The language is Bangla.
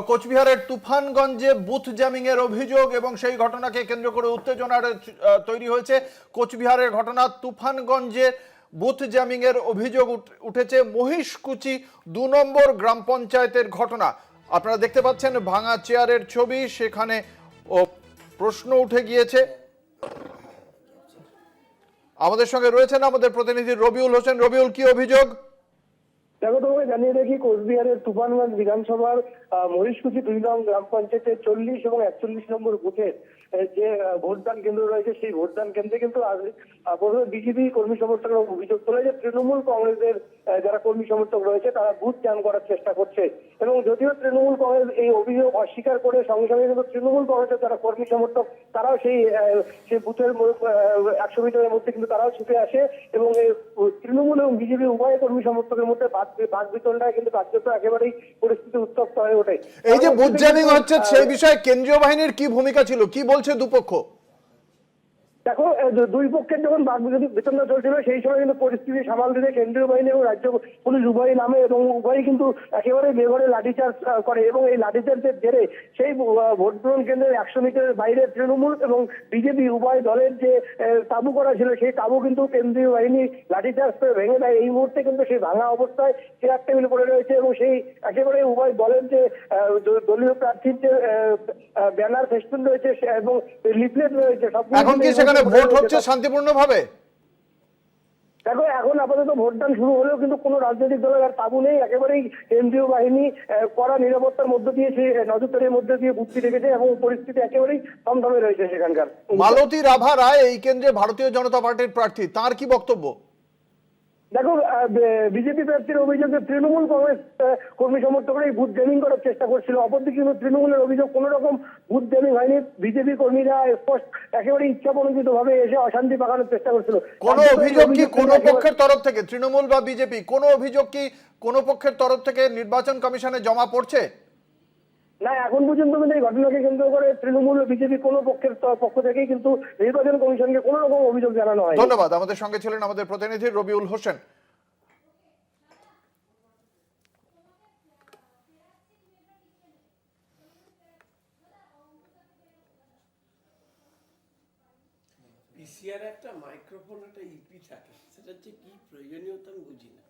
কোচবিহারের তুফানগঞ্জে বুথ জ্যামিং এর অভিযোগ এবং সেই ঘটনাকে কেন্দ্র করে উত্তেজনার তৈরি হয়েছে। কোচবিহারের ঘটনা, তুফানগঞ্জে বুথ জ্যামিং এর অভিযোগ উঠেছে। মহিষকুচি ২ নম্বর গ্রাম পঞ্চায়েতের ঘটনা। আপনারা দেখতে পাচ্ছেন ভাঙা চেয়ারের ছবি, সেখানে প্রশ্ন উঠে গিয়েছে। আমাদের সঙ্গে রয়েছেন আমাদের প্রতিনিধি রবিউল হোসেন। রবিউল, কি অভিযোগ? দেখো, তোমাকে জানিয়ে দেখি, কোচবিহারের তুফানগঞ্জ বিধানসভার মহিষকুচি ২ নং গ্রাম পঞ্চায়েতের ৪০ এবং ৪১ নম্বর বুথের যে ভোটদান কেন্দ্র রয়েছে, সেই ভোটদান কেন্দ্রে কিন্তু প্রথমে বিজেপি কর্মী সমর্থকরা অভিযোগ তোলে যে তৃণমূল কংগ্রেসের যারা কর্মী সমর্থক রয়েছে তারা বুথ জ্যাম করার চেষ্টা করছে। এবং যদিও তৃণমূল কংগ্রেস এই অভিযোগ অস্বীকার করে সঙ্গে সঙ্গে কিন্তু তৃণমূল কংগ্রেসের যারা কর্মী সমর্থক তারাও সেই বুথের ১০০ মিটারের মধ্যে কিন্তু তারাও ছুটে আসে এবং তৃণমূল এবং বিজেপি উভয় কর্মী সমর্থকের মধ্যে বাক বিতণ্ডায় কিন্তু কার্যত একেবারেই পরিস্থিতি উত্তপ্ত হয়ে ওঠে। এই যে বুথ জ্যামিং হচ্ছে, সেই বিষয়ে কেন্দ্রীয় বাহিনীর কি ভূমিকা ছিল, কি বলছে দুপক্ষ? দেখো, দুই পক্ষের যখন বাক বিতণ্ডা চলছিল সেই সময় কিন্তু পরিস্থিতি সামাল দিতে কেন্দ্রীয় বাহিনী এবং রাজ্য পুলিশ উভয়ই নামে এবং উভয়ই কিন্তু একেবারে বেঘরে লাঠিচার্জ করে এবং এই লাঠিচার্জের জেরে সেই ভোট গ্রহণ কেন্দ্রের ১০০ মিটারের বাইরে তৃণমূল এবং বিজেপি উভয় দলের যে তাঁবু করা ছিল সেই তাঁবু কিন্তু কেন্দ্রীয় বাহিনী লাঠিচার্জ করে ভেঙে দেয়। এই মুহূর্তে কিন্তু সেই ভাঙা অবস্থায় চেয়ার টেবিল পড়ে রয়েছে এবং সেই একেবারে উভয় দলের যে দলীয় প্রার্থীর যে ব্যানার ফেস্টুন রয়েছে এবং লিফলেট রয়েছে সব ভোট হচ্ছে শান্তিপূর্ণভাবে। দেখো, এখন আপাতত ভোটদান শুরু হলেও কিন্তু কোনো রাজনৈতিক দলের আর তাবু নেই। একেবারেই কেন্দ্রীয় বাহিনী কড়া নিরাপত্তার মধ্যে দিয়ে সেই নজরদারির মধ্যে দিয়ে বুথটি রেখেছে এবং পরিস্থিতি একেবারেই থমথমে রয়েছে সেখানকার। মালতী রাভা রায় এই কেন্দ্রে ভারতীয় জনতা পার্টির প্রার্থী, তার কি বক্তব্য? দেখো, বিজেপি প্রার্থীর অভিযোগে তৃণমূল কংগ্রেস কর্মী সমর্থকরা এই বুথ জ্যামিং করার চেষ্টা করছিল। অপরদিকে কিন্তু তৃণমূলের অভিযোগ কোন রকম বুথ জ্যামিং হয়নি। বিজেপি কর্মীরা একেবারে ইচ্ছাপ্রণোদিত ভাবে এসে অশান্তি পাকানোর চেষ্টা করছিল। কোন অভিযোগ কি কোন পক্ষের তরফ থেকে, তৃণমূল বা বিজেপি, কোন অভিযোগ কি কোন পক্ষের তরফ থেকে নির্বাচন কমিশনে জমা পড়ছে? না, এখন পর্যন্ত কিন্তু এই ঘটনাকে কেন্দ্র করে তৃণমূল ও বিজেপি কোনো পক্ষের পক্ষ থেকেই কিন্তু নির্বাচন কমিশনকে কোনো রকম অভিযোগ জানানো হয়। ধন্যবাদ। আমাদের সঙ্গে ছিলেন আমাদের প্রতিনিধি রবিউল হোসেন। পিসিআর একটা মাইক্রোফোন একটা ইপি থাকে, সেটা হচ্ছে কি প্রয়োজনীয়তা আমি বুঝি না।